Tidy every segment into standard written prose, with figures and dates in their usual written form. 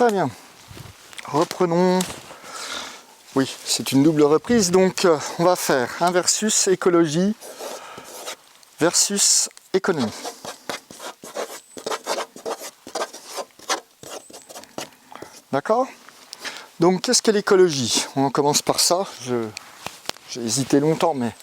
Très bien. Reprenons. Oui, c'est une double reprise, donc on va faire un versus écologie versus économie. D'accord? Donc qu'est-ce que l'écologie? On commence par ça. J'ai hésité longtemps, mais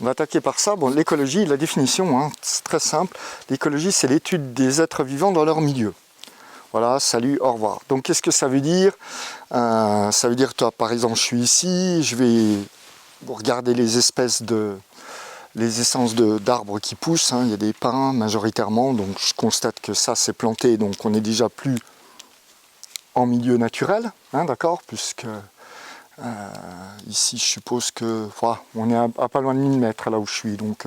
on va attaquer par ça. Bon, l'écologie, la définition, hein, c'est très simple. L'écologie, c'est l'étude des êtres vivants dans leur milieu. Voilà, salut, au revoir. Donc qu'est-ce que ça veut dire? Ça veut dire, toi, par exemple, je suis ici, je vais regarder les essences d'arbres qui poussent. Hein. Il y a des pins majoritairement, donc je constate que ça c'est planté, donc on n'est déjà plus en milieu naturel, hein, d'accord? Puisque ici je suppose que voilà, on est à pas loin de 1000 mètres là où je suis, donc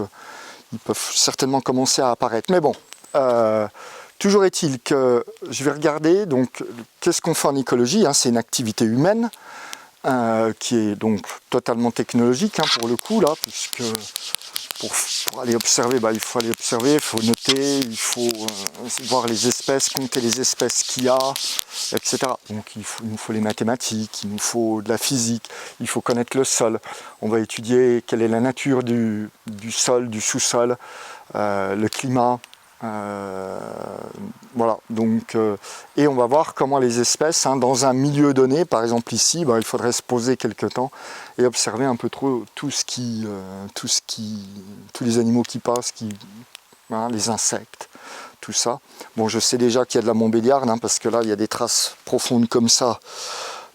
ils peuvent certainement commencer à apparaître. Mais bon, toujours est-il que je vais regarder, donc qu'est-ce qu'on fait en écologie, hein, c'est une activité humaine qui est donc totalement technologique, hein, pour le coup là, puisque pour aller observer, il faut aller observer, il faut noter, il faut voir les espèces, compter les espèces qu'il y a, etc. Donc il nous faut les mathématiques, il nous faut de la physique, il faut connaître le sol. On va étudier quelle est la nature du sol, du sous-sol, le climat. Voilà, donc, et on va voir comment les espèces, hein, dans un milieu donné, par exemple ici, il faudrait se poser quelque temps et observer un peu trop tous les animaux qui passent, hein, les insectes, tout ça. Bon, je sais déjà qu'il y a de la montbéliarde, hein, parce que là, il y a des traces profondes comme ça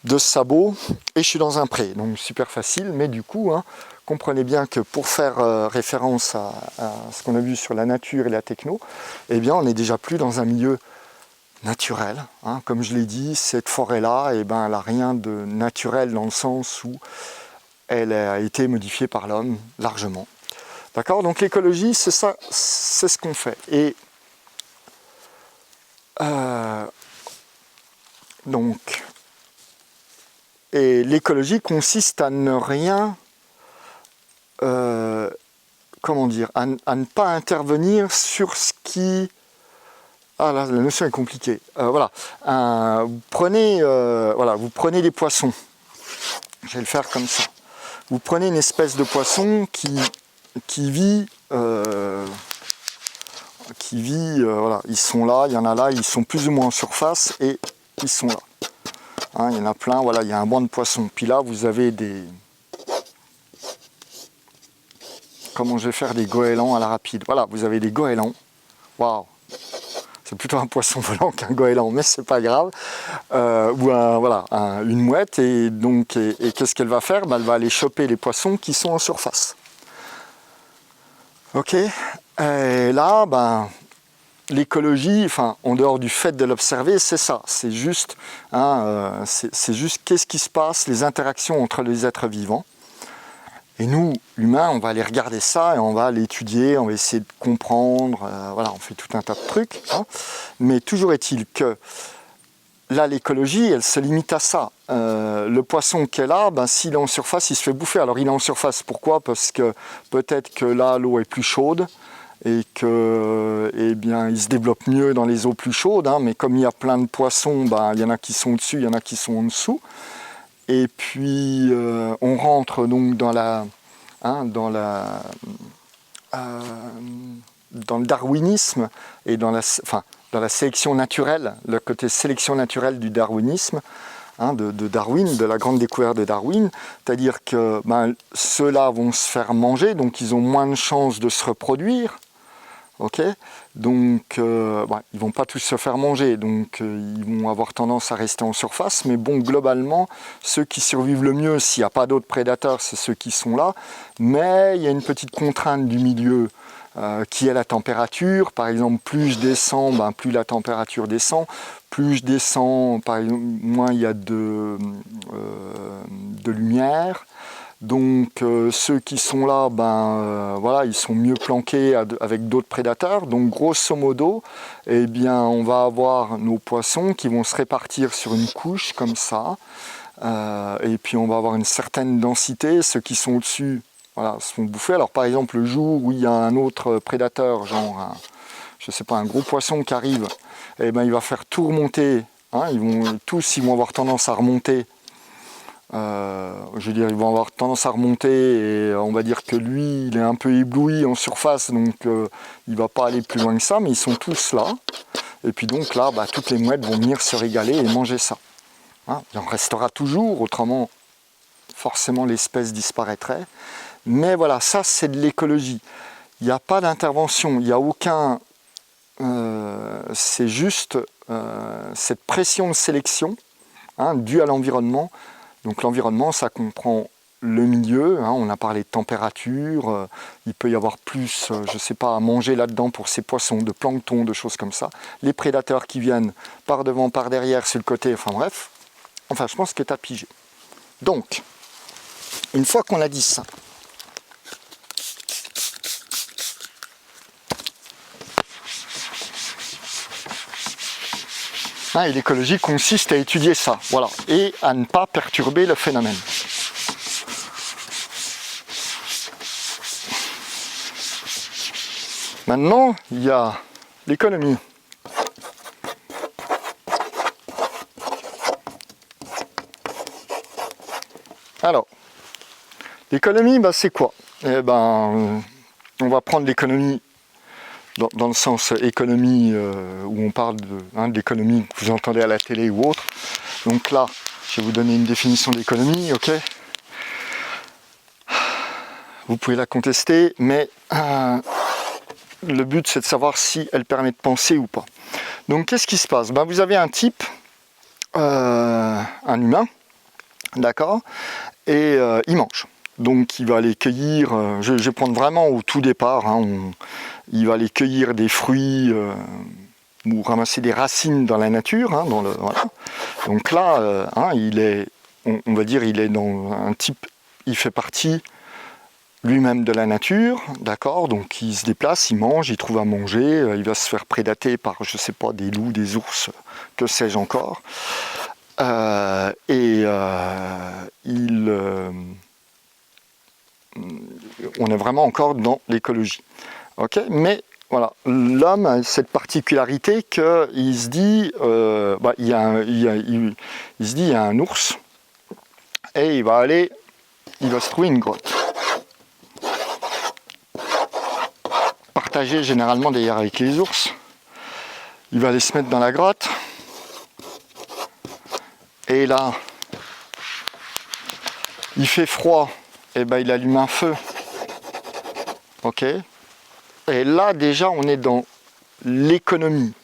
de sabots, et je suis dans un pré, donc super facile, mais du coup, hein, comprenez bien que pour faire référence à ce qu'on a vu sur la nature et la techno, eh bien on n'est déjà plus dans un milieu naturel. Hein. Comme je l'ai dit, cette forêt-là, elle n'a rien de naturel dans le sens où elle a été modifiée par l'homme largement. D'accord? Donc l'écologie, c'est ça, c'est ce qu'on fait. Et l'écologie consiste à ne rien... comment dire, à ne pas intervenir sur ce qui... Ah là, la notion est compliquée. Voilà. Vous prenez des poissons. Je vais le faire comme ça. Vous prenez une espèce de poisson qui vit... voilà, ils sont là, il y en a là, ils sont plus ou moins en surface et ils sont là. Hein, il y en a plein, voilà, il y a un banc de poissons. Puis là, vous avez des... Comment je vais faire des goélands à la rapide? Voilà, vous avez des goélands. Waouh! C'est plutôt un poisson volant qu'un goéland, mais c'est pas grave. Ou une mouette, et donc qu'est-ce qu'elle va faire? Elle va aller choper les poissons qui sont en surface. Ok? Et là, l'écologie, enfin, en dehors du fait de l'observer, c'est ça. C'est juste, hein, c'est juste qu'est-ce qui se passe, les interactions entre les êtres vivants. Et nous, humains, on va aller regarder ça et on va l'étudier, on va essayer de comprendre, voilà, on fait tout un tas de trucs. Hein. Mais toujours est-il que là, l'écologie, elle se limite à ça. Le poisson qui est là, s'il est en surface, il se fait bouffer. Alors il est en surface, pourquoi? Parce que peut-être que là, l'eau est plus chaude et que, eh bien, il se développe mieux dans les eaux plus chaudes. Hein. Mais comme il y a plein de poissons, il y en a qui sont au-dessus, il y en a qui sont en dessous. Et puis on rentre donc dans le darwinisme et dans la sélection naturelle, le côté sélection naturelle du darwinisme, hein, de Darwin, de la grande découverte de Darwin, c'est-à-dire que ceux-là vont se faire manger, donc ils ont moins de chances de se reproduire. Ok, donc ils ne vont pas tous se faire manger, donc ils vont avoir tendance à rester en surface, mais bon, globalement, ceux qui survivent le mieux, s'il n'y a pas d'autres prédateurs, c'est ceux qui sont là, mais il y a une petite contrainte du milieu qui est la température. Par exemple, plus je descends, plus la température descend, plus je descends, par exemple, moins il y a de lumière. Donc ceux qui sont là, voilà, ils sont mieux planqués avec d'autres prédateurs. Donc grosso modo, eh bien, on va avoir nos poissons qui vont se répartir sur une couche comme ça. Et puis on va avoir une certaine densité. Ceux qui sont au-dessus, voilà, se font bouffer. Alors par exemple, le jour où il y a un autre prédateur, genre je sais pas, un gros poisson qui arrive, eh ben, il va faire tout remonter hein, tous vont avoir tendance à remonter. Je veux dire, ils vont avoir tendance à remonter et on va dire que lui, il est un peu ébloui en surface, donc il va pas aller plus loin que ça, mais ils sont tous là. Et puis donc là, bah, toutes les mouettes vont venir se régaler et manger ça. Hein, il en restera toujours, autrement, forcément l'espèce disparaîtrait. Mais voilà, ça c'est de l'écologie. Il n'y a pas d'intervention, il n'y a aucun... c'est juste cette pression de sélection, hein, due à l'environnement. Donc l'environnement, ça comprend le milieu, hein, on a parlé de température, il peut y avoir plus, je ne sais pas, à manger là-dedans pour ces poissons, de plancton, de choses comme ça. Les prédateurs qui viennent par devant, par derrière, sur le côté, enfin bref. Enfin, je pense que tu as pigé. Donc, une fois qu'on a dit ça, hein, et l'écologie consiste à étudier ça, voilà, et à ne pas perturber le phénomène. Maintenant, il y a l'économie. Alors, l'économie, bah, c'est quoi? Eh ben, on va prendre l'économie dans le sens économie où on parle de l'économie que vous entendez à la télé ou autre. Donc là, je vais vous donner une définition d'économie, ok? Vous pouvez la contester, mais le but c'est de savoir si elle permet de penser ou pas. Donc qu'est-ce qui se passe? Ben, vous avez un type, un humain, d'accord, et il mange. Donc il va aller cueillir, je vais prendre vraiment au tout départ, hein, il va aller cueillir des fruits ou ramasser des racines dans la nature, hein, voilà. Donc là, hein, on va dire, il est dans un type, il fait partie lui-même de la nature, d'accord, donc il se déplace, il mange, il trouve à manger, il va se faire prédater par, je sais pas, des loups, des ours, que sais-je encore, on est vraiment encore dans l'écologie, ok, mais voilà, l'homme a cette particularité qu'il se dit, il se dit, il y a un ours, et il va se trouver une grotte. Partagé généralement d'ailleurs avec les ours. Il va aller se mettre dans la grotte. Et là, il fait froid, et ben il allume un feu. Ok. Et là déjà on est dans l'économie.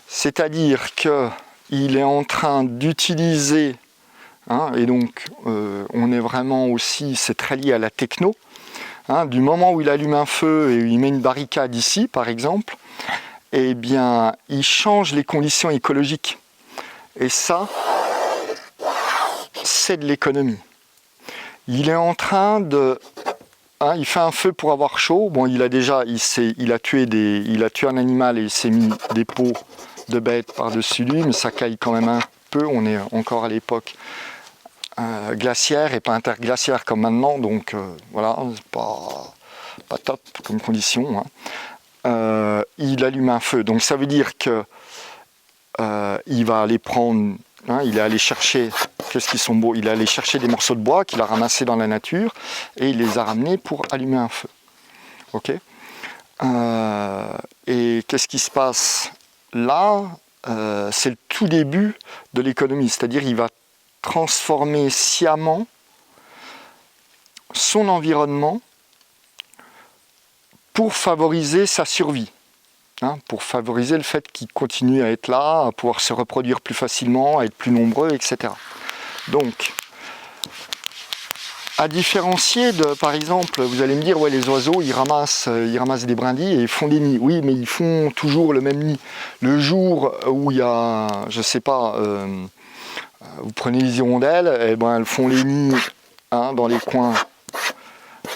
C'est-à-dire qu'il est en train d'utiliser, hein, et donc on est vraiment aussi, c'est très lié à la techno. Hein, du moment où il allume un feu et il met une barricade ici, par exemple, eh bien, il change les conditions écologiques. Et ça, c'est de l'économie. Il est en train de... Hein, il fait un feu pour avoir chaud. Bon, il a tué un animal et il s'est mis des peaux de bêtes par-dessus lui, mais ça caille quand même un peu. On est encore à l'époque glaciaire et pas interglaciaire comme maintenant, donc voilà, c'est pas top comme condition, hein. Il allume un feu, donc ça veut dire que il va aller prendre, hein, il est allé chercher, qu'est-ce qu'ils sont beaux, il est allé chercher des morceaux de bois qu'il a ramassés dans la nature et il les a ramenés pour allumer un feu, ok. Et qu'est-ce qui se passe là? C'est le tout début de l'économie, c'est-à-dire il va transformer sciemment son environnement pour favoriser sa survie, hein, pour favoriser le fait qu'il continue à être là, à pouvoir se reproduire plus facilement, à être plus nombreux, etc. Donc, à différencier de, par exemple, vous allez me dire, ouais, les oiseaux, ils ramassent des brindilles et ils font des nids. Oui, mais ils font toujours le même nid. Le jour où il y a, je sais pas, vous prenez les hirondelles, et ben elles font les nids, hein, dans les coins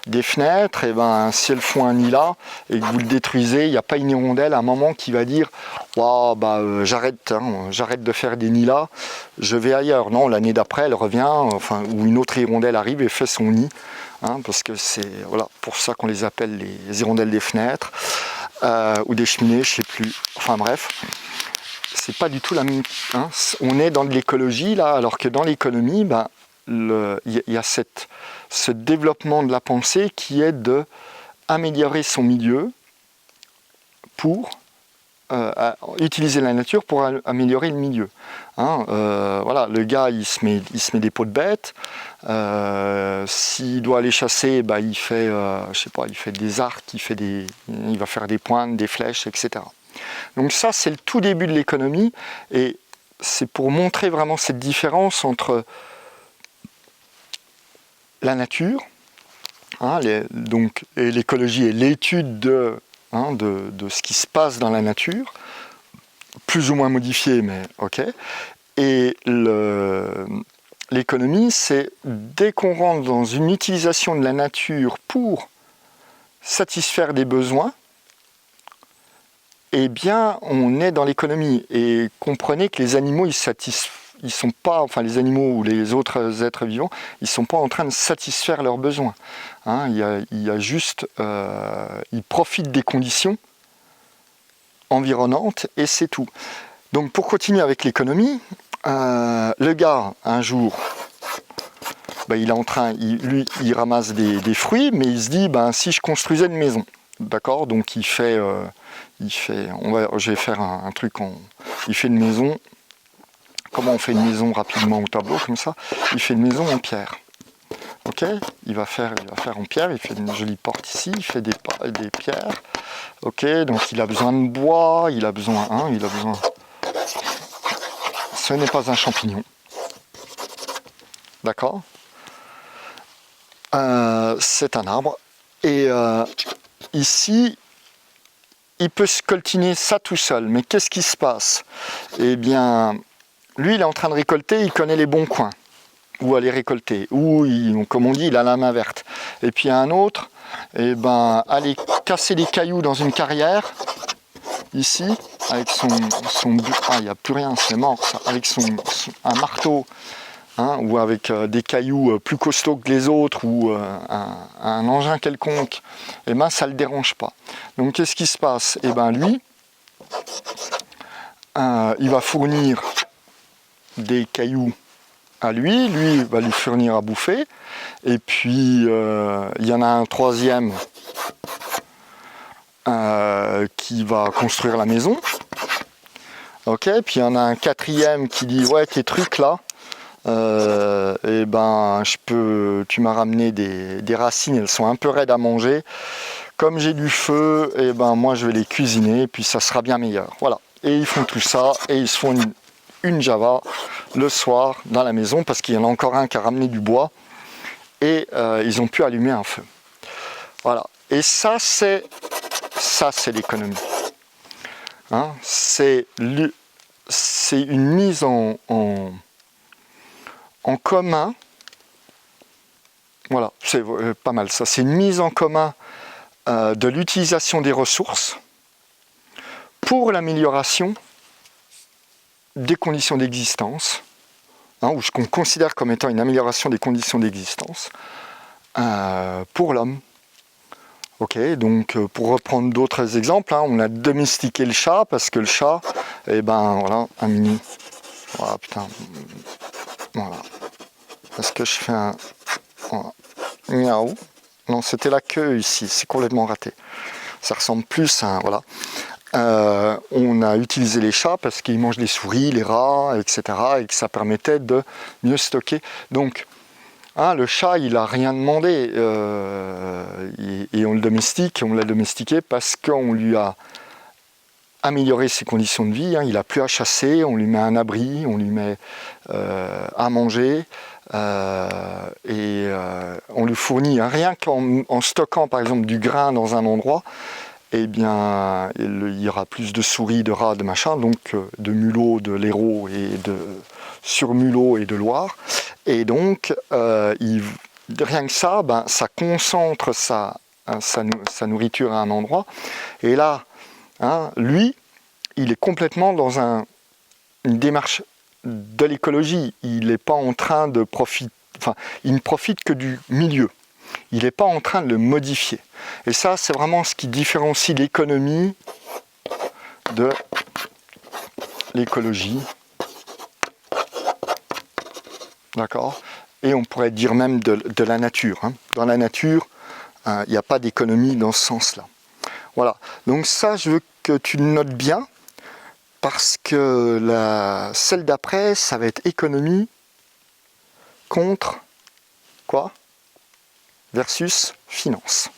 des fenêtres, et ben si elles font un nid là et que vous le détruisez, il n'y a pas une hirondelle à un moment qui va dire wow, j'arrête de faire des nids là, je vais ailleurs. Non, l'année d'après elle revient, enfin, ou une autre hirondelle arrive et fait son nid, hein, parce que c'est voilà, pour ça qu'on les appelle les hirondelles des fenêtres ou des cheminées, je sais plus, enfin bref. c'est pas du tout la même. Hein, on est dans de l'écologie là, alors que dans l'économie, ben, il y a ce développement de la pensée qui est de améliorer son milieu pour utiliser la nature pour améliorer le milieu. Hein, voilà, le gars il se met des peaux de bête. S'il doit aller chasser, bah, il fait, je sais pas, il fait des arcs, il va faire des pointes, des flèches, etc. Donc ça, c'est le tout début de l'économie, et c'est pour montrer vraiment cette différence entre la nature, hein, donc, et l'écologie est l'étude de ce qui se passe dans la nature, plus ou moins modifié, mais ok. Et l'économie, c'est dès qu'on rentre dans une utilisation de la nature pour satisfaire des besoins, eh bien, on est dans l'économie. Et comprenez que les animaux, ils sont pas, enfin les animaux ou les autres êtres vivants, ils sont pas en train de satisfaire leurs besoins. Hein, il y a juste, ils profitent des conditions environnantes et c'est tout. Donc pour continuer avec l'économie, le gars un jour, ben, il est en train, il ramasse des fruits, mais il se dit, ben si je construisais une maison, d'accord, donc je vais faire un truc, il fait une maison. Comment on fait une maison rapidement au tableau, comme ça? Il fait une maison en pierre. Ok, il va faire en pierre, il fait une jolie porte ici, il fait des pierres. Ok, donc il a besoin de bois, il a besoin. Ce n'est pas un champignon. D'accord, c'est un arbre. Et ici, il peut scoltiner ça tout seul. Mais qu'est-ce qui se passe? Eh bien, lui, il est en train de récolter, il connaît les bons coins où aller récolter, ou comme on dit, il a la main verte. Et puis un autre, eh ben, aller casser des cailloux dans une carrière, ici, avec il n'y a plus rien, c'est mort, ça, avec un marteau, hein, ou avec des cailloux plus costauds que les autres, ou un engin quelconque, eh ben, ça ne le dérange pas. Donc qu'est-ce qui se passe? Eh ben, lui, il va fournir des cailloux à lui va lui fournir à bouffer, et puis il y en a un troisième qui va construire la maison, ok, puis il y en a un quatrième qui dit ouais, tes trucs là, et ben tu m'as ramené des racines, elles sont un peu raides à manger, comme j'ai du feu, et ben moi je vais les cuisiner et puis ça sera bien meilleur. Voilà, et ils font tout ça et ils se font une Java le soir dans la maison, parce qu'il y en a encore un qui a ramené du bois et ils ont pu allumer un feu. Voilà, et ça c'est l'économie. Hein, c'est une mise en commun. Voilà, c'est pas mal ça. C'est une mise en commun de l'utilisation des ressources pour l'amélioration des conditions d'existence, hein, ou ce qu'on considère comme étant une amélioration des conditions d'existence pour l'homme. Ok, donc pour reprendre d'autres exemples, hein, on a domestiqué le chat parce que le chat, eh ben voilà, un mini. Voilà, putain. Voilà. Est-ce que je fais un. Voilà. Miaou. Non, c'était la queue ici, c'est complètement raté. Ça ressemble plus à. Voilà. On a utilisé les chats parce qu'ils mangent les souris, les rats, etc. et que ça permettait de mieux stocker. Donc, hein, le chat, il n'a rien demandé et on le domestique, on l'a domestiqué parce qu'on lui a amélioré ses conditions de vie. Hein. Il n'a plus à chasser, on lui met un abri, on lui met à manger et on lui fournit, hein, rien qu'en stockant par exemple du grain dans un endroit, eh bien, il y aura plus de souris, de rats, de machin, donc de mulots, de laireaux et de surmulots et de loirs. Et donc, rien que ça, ben, ça concentre sa nourriture à un endroit. Et là, hein, lui, il est complètement dans une démarche de l'écologie. Il n'est pas en train de profiter, enfin, il ne profite que du milieu. Il n'est pas en train de le modifier. Et ça, c'est vraiment ce qui différencie l'économie de l'écologie. D'accord? Et on pourrait dire même de la nature. Hein. Dans la nature, il n'y a pas d'économie dans ce sens-là. Voilà. Donc ça, je veux que tu le notes bien, parce que celle d'après, ça va être économie contre quoi? Versus finance.